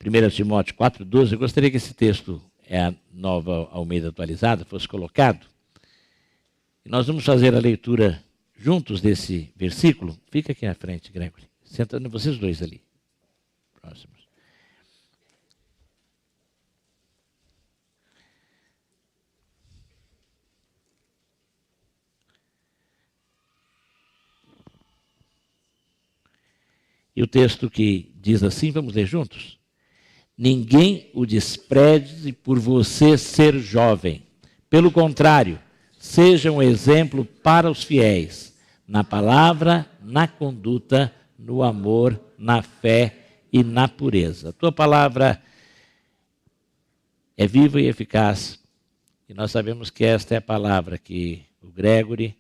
1 Timóteo 4,12, eu gostaria que esse texto, a Nova Almeida Atualizada, fosse colocado. E nós vamos fazer a leitura juntos desse versículo. Fica aqui na frente, Gregory. Senta vocês dois ali. Próximos. E o texto que diz assim, vamos ler juntos? Ninguém o despreze por você ser jovem. Pelo contrário, seja um exemplo para os fiéis, na palavra, na conduta, no amor, na fé e na pureza. A tua palavra é viva e eficaz, e nós sabemos que esta é a palavra que o Gregory,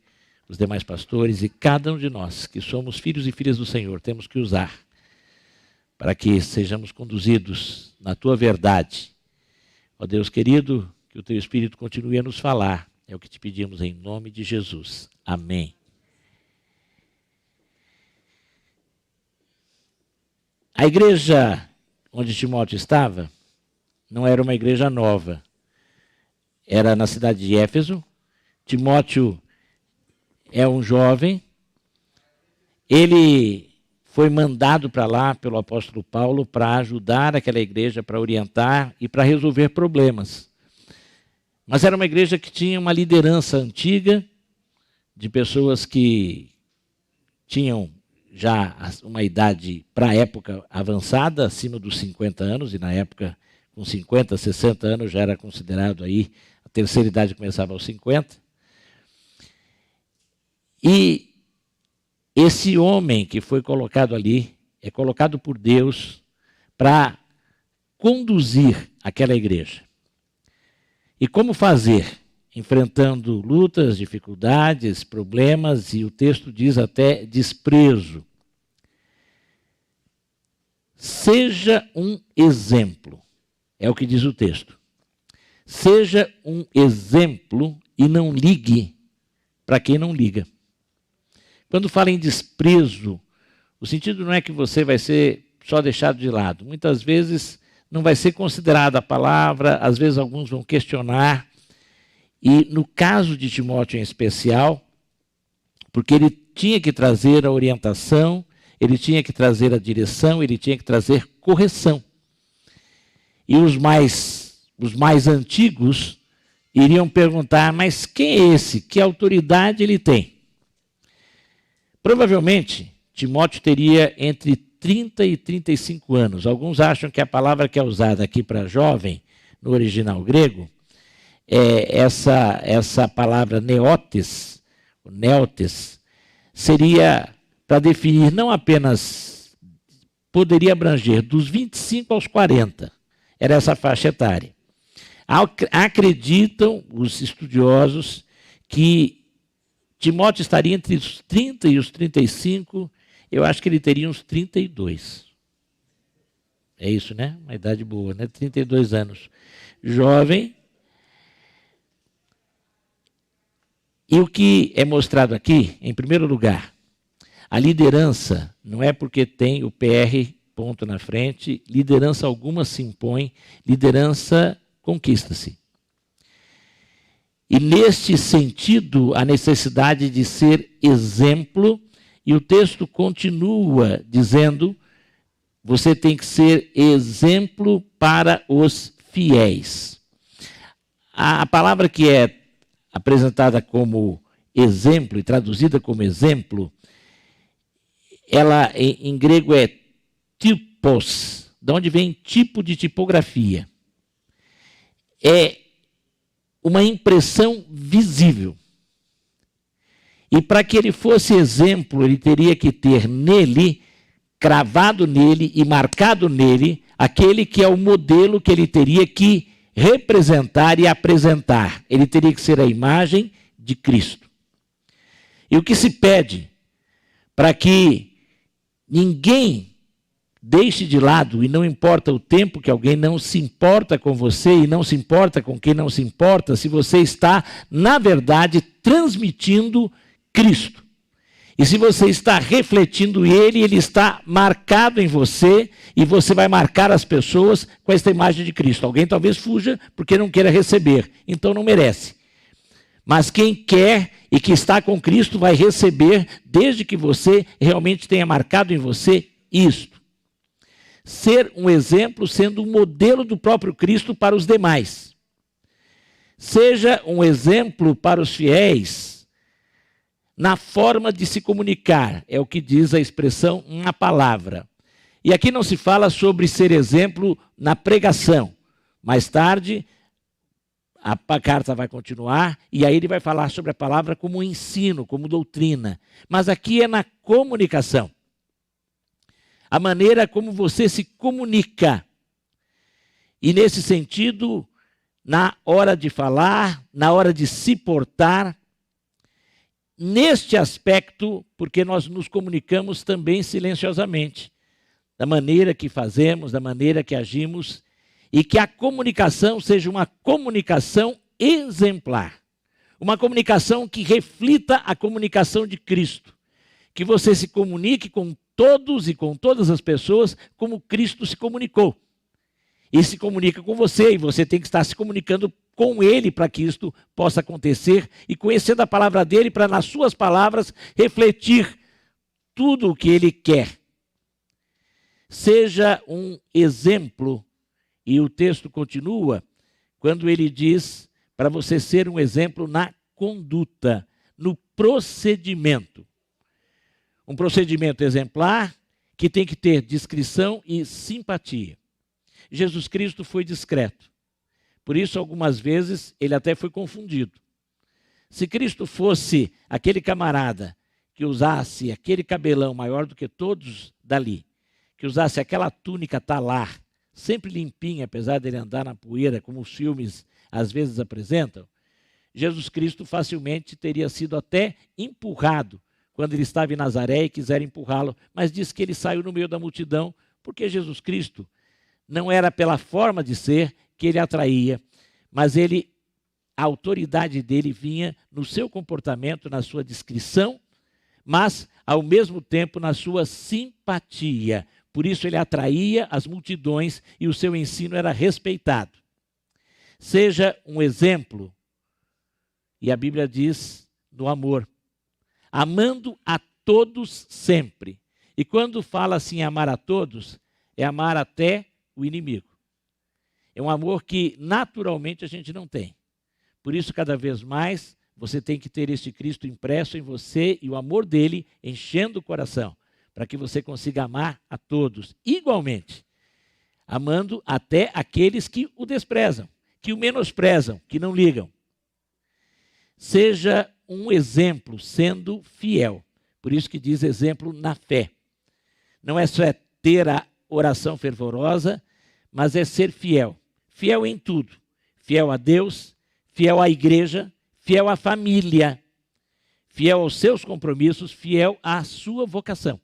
os demais pastores e cada um de nós, que somos filhos e filhas do Senhor, temos que usar para que sejamos conduzidos na tua verdade. Ó Deus querido, que o teu Espírito continue a nos falar. É o que te pedimos em nome de Jesus. Amém. A igreja onde Timóteo estava não era uma igreja nova. Era na cidade de Éfeso. Timóteo é um jovem. Ele foi mandado para lá pelo apóstolo Paulo para ajudar aquela igreja, para orientar e para resolver problemas. Mas era uma igreja que tinha uma liderança antiga, de pessoas que tinham já uma idade, para a época, avançada, acima dos 50 anos, e na época, com 50, 60 anos, já era considerado aí, a terceira idade começava aos 50. E esse homem que foi colocado ali, é colocado por Deus para conduzir aquela igreja. E como fazer? Enfrentando lutas, dificuldades, problemas, e o texto diz até desprezo. Seja um exemplo, é o que diz o texto. Seja um exemplo e não ligue para quem não liga. Quando fala em desprezo, o sentido não é que você vai ser só deixado de lado. Muitas vezes não vai ser considerada a palavra, às vezes alguns vão questionar. E no caso de Timóteo em especial, porque ele tinha que trazer a orientação, ele tinha que trazer a direção, ele tinha que trazer correção. E os mais antigos iriam perguntar, mas quem é esse? Que autoridade ele tem? Provavelmente, Timóteo teria entre 30 e 35 anos. Alguns acham que a palavra que é usada aqui para jovem, no original grego, essa palavra neotes, seria para definir não apenas, poderia abranger dos 25 aos 40, era essa faixa etária. Acreditam os estudiosos que Timóteo estaria entre os 30 e os 35, eu acho que ele teria uns 32. É isso, né? Uma idade boa, né? 32 anos. Jovem. E o que é mostrado aqui, em primeiro lugar, a liderança não é porque tem o PR ponto na frente, liderança alguma se impõe, liderança conquista-se. E neste sentido, a necessidade de ser exemplo, e o texto continua dizendo, você tem que ser exemplo para os fiéis. A palavra que é apresentada como exemplo e traduzida como exemplo, ela em grego é typos, de onde vem tipo de tipografia. É uma impressão visível. E para que ele fosse exemplo, ele teria que ter nele, cravado nele e marcado nele, aquele que é o modelo que ele teria que representar e apresentar. Ele teria que ser a imagem de Cristo. E o que se pede para que ninguém deixe de lado, e não importa o tempo que alguém não se importa com você e não se importa com quem não se importa, se você está, na verdade, transmitindo Cristo. E se você está refletindo ele, ele está marcado em você e você vai marcar as pessoas com esta imagem de Cristo. Alguém talvez fuja porque não queira receber, então não merece. Mas quem quer e que está com Cristo vai receber desde que você realmente tenha marcado em você isto. Ser um exemplo sendo um modelo do próprio Cristo para os demais. Seja um exemplo para os fiéis na forma de se comunicar, é o que diz a expressão na palavra. E aqui não se fala sobre ser exemplo na pregação. Mais tarde, a carta vai continuar e aí ele vai falar sobre a palavra como ensino, como doutrina. Mas aqui é na comunicação. A maneira como você se comunica. E nesse sentido, na hora de falar, na hora de se portar, neste aspecto, porque nós nos comunicamos também silenciosamente, da maneira que fazemos, da maneira que agimos, e que a comunicação seja uma comunicação exemplar, uma comunicação que reflita a comunicação de Cristo, que você se comunique com todos e com todas as pessoas como Cristo se comunicou. E se comunica com você, e você tem que estar se comunicando com ele para que isto possa acontecer e conhecendo a palavra dele para nas suas palavras refletir tudo o que ele quer. Seja um exemplo, e o texto continua quando ele diz para você ser um exemplo na conduta, no procedimento. Um procedimento exemplar que tem que ter discrição e simpatia. Jesus Cristo foi discreto. Por isso, algumas vezes, ele até foi confundido. Se Cristo fosse aquele camarada que usasse aquele cabelão maior do que todos dali, que usasse aquela túnica talar, sempre limpinha, apesar dele andar na poeira, como os filmes às vezes apresentam, Jesus Cristo facilmente teria sido até empurrado quando ele estava em Nazaré e quiseram empurrá-lo, mas diz que ele saiu no meio da multidão, porque Jesus Cristo não era pela forma de ser que ele atraía, mas a autoridade dele vinha no seu comportamento, na sua discrição, mas ao mesmo tempo na sua simpatia. Por isso ele atraía as multidões e o seu ensino era respeitado. Seja um exemplo, e a Bíblia diz, no amor, amando a todos sempre. E quando fala assim amar a todos, é amar até o inimigo. É um amor que naturalmente a gente não tem. Por isso, cada vez mais, você tem que ter este Cristo impresso em você e o amor dele enchendo o coração, para que você consiga amar a todos igualmente, amando até aqueles que o desprezam, que o menosprezam, que não ligam. Seja um exemplo, sendo fiel. Por isso que diz exemplo na fé. Não é só ter a oração fervorosa, mas é ser fiel. Fiel em tudo. Fiel a Deus, fiel à igreja, fiel à família, fiel aos seus compromissos, fiel à sua vocação.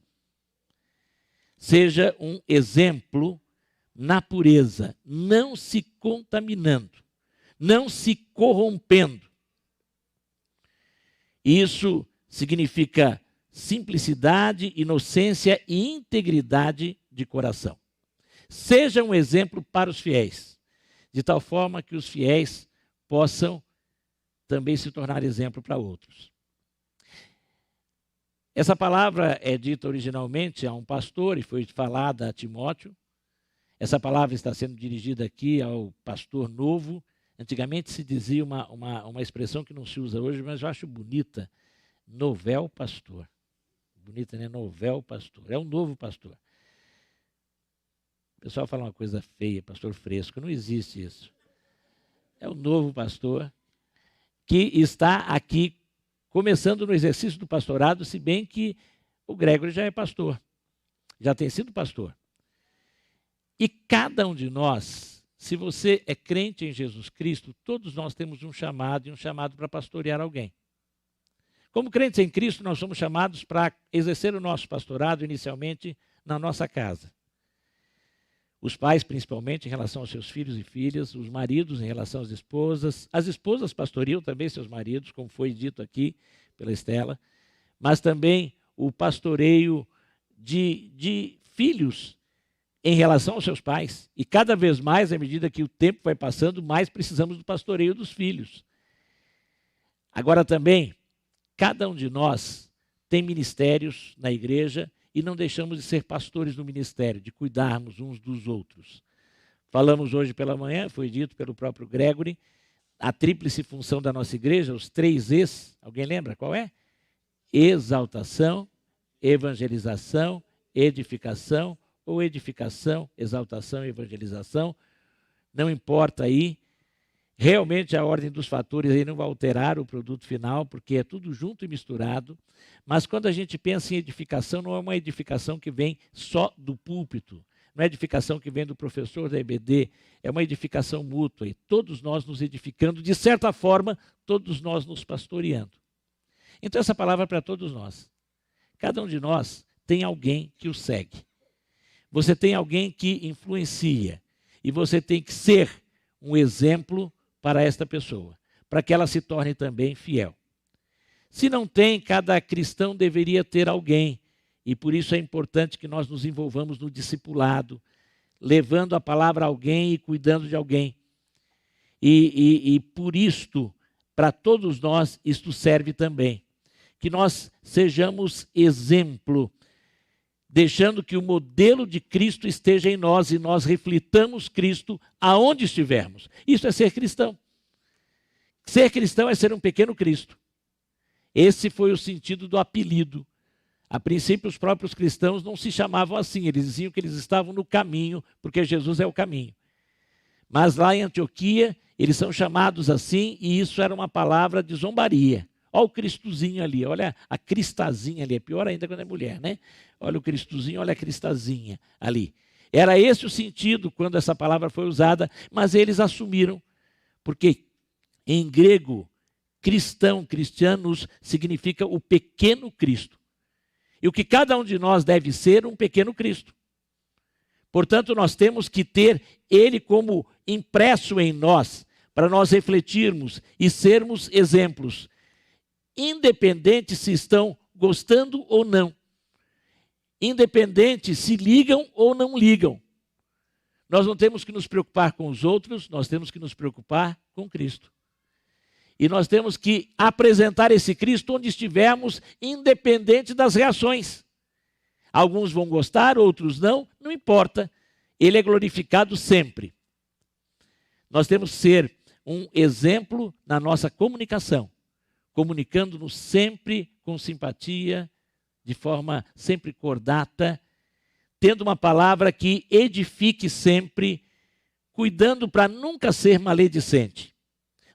Seja um exemplo na pureza, não se contaminando, não se corrompendo. Isso significa simplicidade, inocência e integridade de coração. Seja um exemplo para os fiéis, de tal forma que os fiéis possam também se tornar exemplo para outros. Essa palavra é dita originalmente a um pastor e foi falada a Timóteo. Essa palavra está sendo dirigida aqui ao pastor novo. Antigamente se dizia uma expressão que não se usa hoje, mas eu acho bonita, novel pastor. Bonita, né? Novel pastor. É um novo pastor. O pessoal fala uma coisa feia, pastor fresco. Não existe isso. É um novo pastor que está aqui começando no exercício do pastorado, se bem que o Gregory já é pastor, já tem sido pastor. E cada um de nós, se você é crente em Jesus Cristo, todos nós temos um chamado e um chamado para pastorear alguém. Como crentes em Cristo, nós somos chamados para exercer o nosso pastorado inicialmente na nossa casa. Os pais, principalmente, em relação aos seus filhos e filhas, os maridos em relação às esposas. As esposas pastoreiam também seus maridos, como foi dito aqui pela Estela, mas também o pastoreio de filhos em relação aos seus pais. E cada vez mais, à medida que o tempo vai passando, mais precisamos do pastoreio dos filhos. Agora também, cada um de nós tem ministérios na igreja e não deixamos de ser pastores no ministério, de cuidarmos uns dos outros. Falamos hoje pela manhã, foi dito pelo próprio Gregory, a tríplice função da nossa igreja, os 3 Es, alguém lembra qual é? Exaltação, evangelização, edificação, ou edificação, exaltação e evangelização, não importa aí, realmente a ordem dos fatores aí não vai alterar o produto final, porque é tudo junto e misturado, mas quando a gente pensa em edificação, não é uma edificação que vem só do púlpito, não é edificação que vem do professor da EBD, é uma edificação mútua, e todos nós nos edificando, de certa forma, todos nós nos pastoreando. Então essa palavra é para todos nós. Cada um de nós tem alguém que o segue. Você tem alguém que influencia, e você tem que ser um exemplo para esta pessoa, para que ela se torne também fiel. Se não tem, cada cristão deveria ter alguém, e por isso é importante que nós nos envolvamos no discipulado, levando a palavra a alguém e cuidando de alguém. E por isto, para todos nós, isto serve também. Que nós sejamos exemplo, deixando que o modelo de Cristo esteja em nós e nós reflitamos Cristo aonde estivermos. Isso é ser cristão. Ser cristão é ser um pequeno Cristo. Esse foi o sentido do apelido. A princípio, os próprios cristãos não se chamavam assim, eles diziam que eles estavam no caminho, porque Jesus é o caminho. Mas lá em Antioquia, eles são chamados assim, e isso era uma palavra de zombaria. Olha o Cristozinho ali, olha a Cristazinha ali, é pior ainda quando é mulher, né? Olha o Cristozinho, olha a Cristazinha ali. Era esse o sentido quando essa palavra foi usada, mas eles assumiram, porque em grego, cristão, cristianos, significa o pequeno Cristo. E o que cada um de nós deve ser, um pequeno Cristo. Portanto, nós temos que ter ele como impresso em nós, para nós refletirmos e sermos exemplos, independente se estão gostando ou não, independente se ligam ou não ligam. Nós não temos que nos preocupar com os outros, nós temos que nos preocupar com Cristo. E nós temos que apresentar esse Cristo onde estivermos, independente das reações. Alguns vão gostar, outros não, não importa. Ele é glorificado sempre. Nós temos que ser um exemplo na nossa comunicação, comunicando-nos sempre com simpatia, de forma sempre cordata, tendo uma palavra que edifique sempre, cuidando para nunca ser maledicente.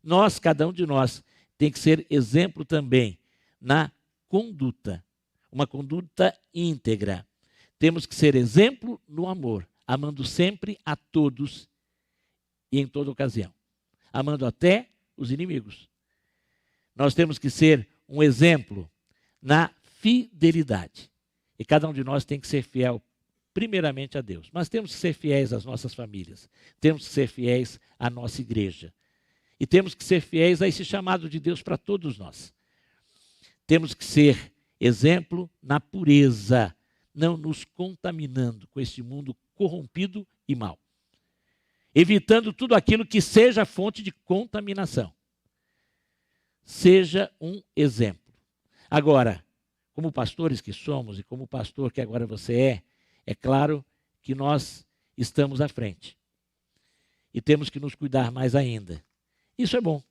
Nós, cada um de nós, tem que ser exemplo também na conduta, uma conduta íntegra. Temos que ser exemplo no amor, amando sempre a todos e em toda ocasião, amando até os inimigos. Nós temos que ser um exemplo na fidelidade. E cada um de nós tem que ser fiel, primeiramente a Deus. Mas temos que ser fiéis às nossas famílias. Temos que ser fiéis à nossa igreja. E temos que ser fiéis a esse chamado de Deus para todos nós. Temos que ser exemplo na pureza, não nos contaminando com este mundo corrompido e mau. Evitando tudo aquilo que seja fonte de contaminação. Seja um exemplo. Agora, como pastores que somos e como pastor que agora você é claro que nós estamos à frente. E temos que nos cuidar mais ainda. Isso é bom.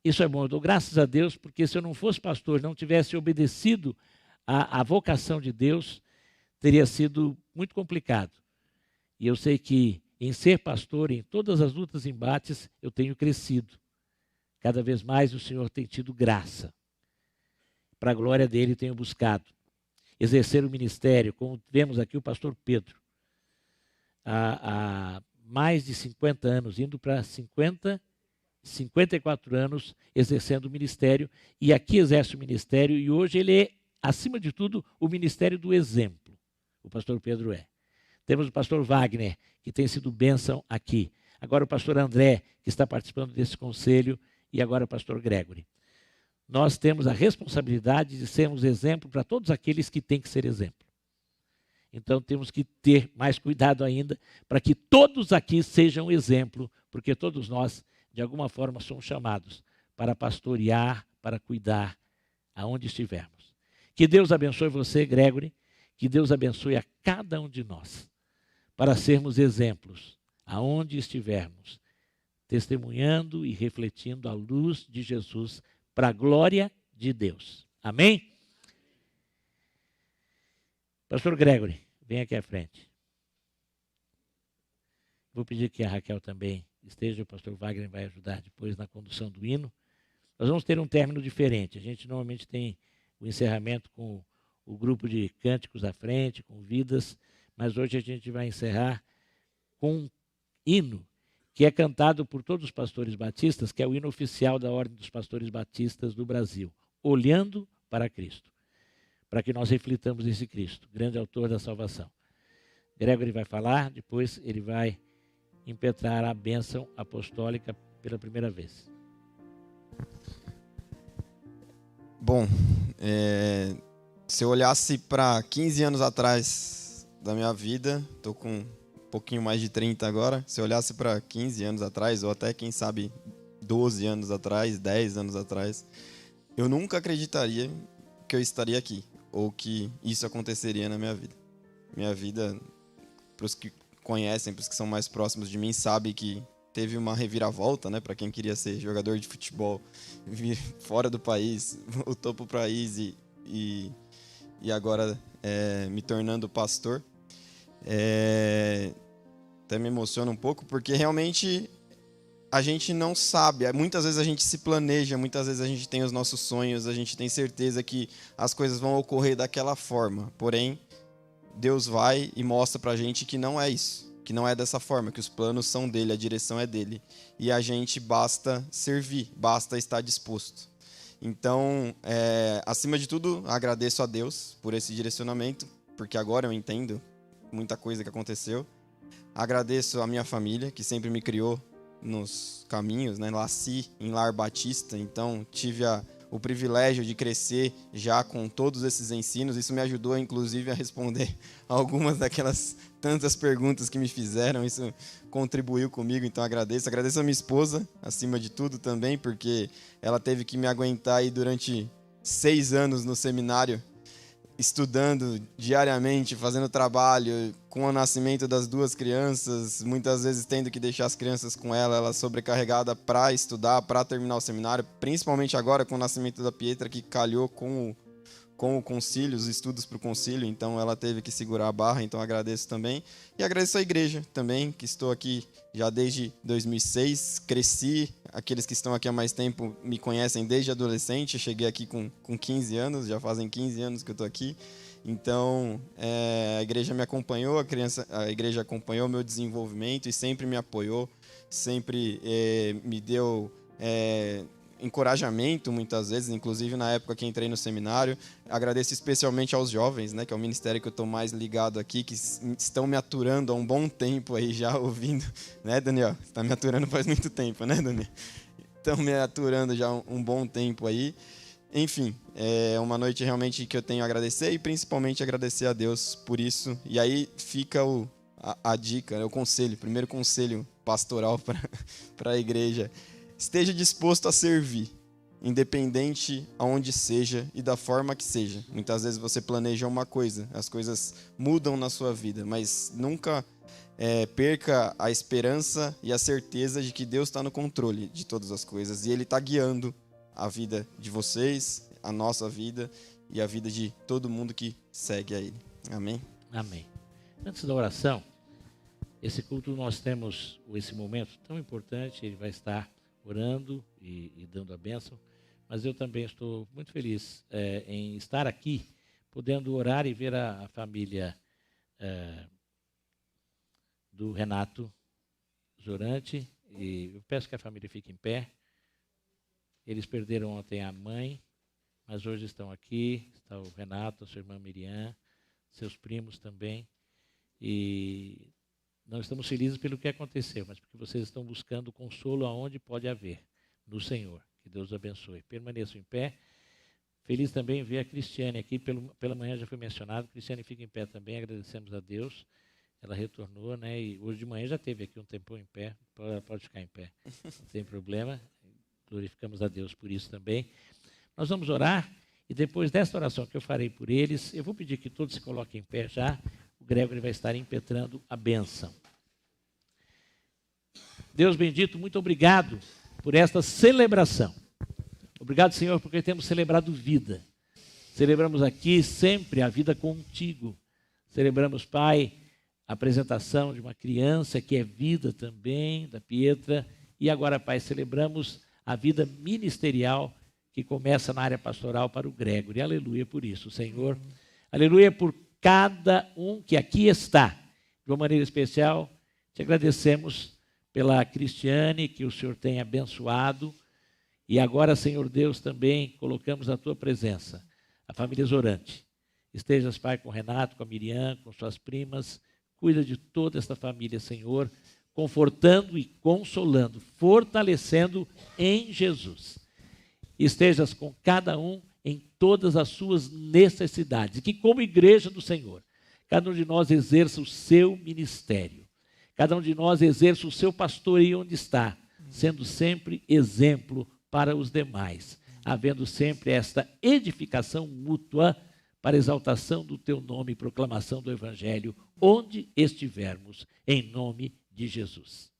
Isso é bom. Eu dou graças a Deus, porque se eu não fosse pastor, não tivesse obedecido à vocação de Deus, teria sido muito complicado. E eu sei que em ser pastor, em todas as lutas e embates, eu tenho crescido. Cada vez mais o Senhor tem tido graça. Para a glória dele, tenho buscado exercer o ministério, como vemos aqui o pastor Pedro, há mais de 50 anos, indo para 54 anos, exercendo o ministério, e aqui exerce o ministério, e hoje ele é, acima de tudo, o ministério do exemplo. O pastor Pedro é. Temos o pastor Wagner, que tem sido bênção aqui. Agora o pastor André, que está participando desse conselho, e agora o pastor Gregory. nós temos a responsabilidade de sermos exemplo para todos aqueles que têm que ser exemplo. Então temos que ter mais cuidado ainda para que todos aqui sejam exemplo, porque todos nós, de alguma forma, somos chamados para pastorear, para cuidar aonde estivermos. Que Deus abençoe você, Gregory, que Deus abençoe a cada um de nós, para sermos exemplos aonde estivermos, testemunhando e refletindo a luz de Jesus para a glória de Deus. Amém? Pastor Gregory, vem aqui à frente. Vou pedir que a Raquel também esteja, o pastor Wagner vai ajudar depois na condução do hino. Nós vamos ter um término diferente. A gente normalmente tem o encerramento com o grupo de cânticos à frente, com vidas, mas hoje a gente vai encerrar com um hino que é cantado por todos os pastores batistas, que é o hino oficial da Ordem dos Pastores Batistas do Brasil, Olhando para Cristo, para que nós reflitamos nesse Cristo, grande autor da salvação. Gregory vai falar, depois ele vai impetrar a bênção apostólica pela primeira vez. Bom, se eu olhasse para 15 anos atrás da minha vida, estou com um pouquinho mais de 30 agora, se eu olhasse para 15 anos atrás, ou até, quem sabe, 12 anos atrás, 10 anos atrás, eu nunca acreditaria que eu estaria aqui, ou que isso aconteceria na minha vida. Minha vida, para os que conhecem, para os que são mais próximos de mim, sabem que teve uma reviravolta, né? Para quem queria ser jogador de futebol, vir fora do país, voltou para o país e agora me tornando pastor. Até me emociona um pouco, porque realmente a gente não sabe. Muitas vezes a gente se planeja, muitas vezes a gente tem os nossos sonhos, a gente tem certeza que as coisas vão ocorrer daquela forma. Porém, Deus vai e mostra pra gente que não é isso, que não é dessa forma, que os planos são dele, a direção é dele. E a gente basta servir, basta estar disposto. Então, acima de tudo, agradeço a Deus por esse direcionamento, porque agora eu entendo muita coisa que aconteceu. Agradeço a minha família, que sempre me criou nos caminhos, né? Nasci em lar batista, então tive o privilégio de crescer já com todos esses ensinos. Isso me ajudou, inclusive, a responder algumas daquelas tantas perguntas que me fizeram. Isso contribuiu comigo, então agradeço. Agradeço a minha esposa, acima de tudo também, porque ela teve que me aguentar aí durante 6 anos no seminário, estudando diariamente, fazendo trabalho, com o nascimento das 2 crianças, muitas vezes tendo que deixar as crianças com ela sobrecarregada para estudar, para terminar o seminário, principalmente agora com o nascimento da Pietra, que calhou com o concílio, os estudos para o concílio, então ela teve que segurar a barra, então agradeço também. E agradeço a igreja também, que estou aqui já desde 2006, cresci, aqueles que estão aqui há mais tempo me conhecem desde adolescente, cheguei aqui com 15 anos, já fazem 15 anos que eu estou aqui, então a igreja me acompanhou, a igreja acompanhou o meu desenvolvimento e sempre me apoiou, sempre me deu encorajamento muitas vezes, inclusive na época que entrei no seminário. Agradeço especialmente aos jovens, né, que é o ministério que eu estou mais ligado aqui, que estão me aturando há um bom tempo aí já ouvindo, né, Daniel? Você está me aturando faz muito tempo, né, Daniel? Estão me aturando já um bom tempo aí. Enfim, é uma noite realmente que eu tenho a agradecer e principalmente agradecer a Deus por isso. E aí fica a dica, né, o conselho, primeiro conselho pastoral para a igreja. Esteja disposto a servir, independente aonde seja e da forma que seja. Muitas vezes você planeja uma coisa, as coisas mudam na sua vida, mas nunca perca a esperança e a certeza de que Deus está no controle de todas as coisas e Ele está guiando a vida de vocês, a nossa vida e a vida de todo mundo que segue a Ele. Amém? Amém. Antes da oração, esse culto nós temos esse momento tão importante, ele vai estar orando e dando a bênção, mas eu também estou muito feliz em estar aqui, podendo orar e ver a família do Renato Zorante, e eu peço que a família fique em pé. Eles perderam ontem a mãe, mas hoje estão aqui, está o Renato, a sua irmã Miriam, seus primos também, e não estamos felizes pelo que aconteceu, mas porque vocês estão buscando consolo aonde pode haver, no Senhor. Que Deus os abençoe. Permaneçam em pé. Feliz também em ver a Cristiane aqui, pela manhã já foi mencionado. Cristiane fica em pé também, agradecemos a Deus. Ela retornou, né? E hoje de manhã já teve aqui um tempão em pé. Pode ficar em pé, não tem problema. Glorificamos a Deus por isso também. Nós vamos orar e depois desta oração que eu farei por eles, eu vou pedir que todos se coloquem em pé já. O Gregory vai estar impetrando a bênção. Deus bendito, muito obrigado por esta celebração. Obrigado, Senhor, porque temos celebrado vida. Celebramos aqui sempre a vida contigo. Celebramos, Pai, a apresentação de uma criança que é vida também, da Pietra. E agora, Pai, celebramos a vida ministerial que começa na área pastoral para o Gregory. Aleluia por isso, Senhor. Aleluia por cada um que aqui está. De uma maneira especial, te agradecemos pela Cristiane, que o Senhor tem abençoado. E agora, Senhor Deus, também colocamos a tua presença, a família Zorante. Estejas, Pai, com o Renato, com a Miriam, com suas primas. Cuida de toda esta família, Senhor, confortando e consolando, fortalecendo em Jesus. Estejas com cada um em todas as suas necessidades. E que, como igreja do Senhor, cada um de nós exerça o seu ministério. Cada um de nós exerça o seu pastoreio onde está, sendo sempre exemplo para os demais, havendo sempre esta edificação mútua para exaltação do teu nome e proclamação do Evangelho, onde estivermos, em nome de Jesus.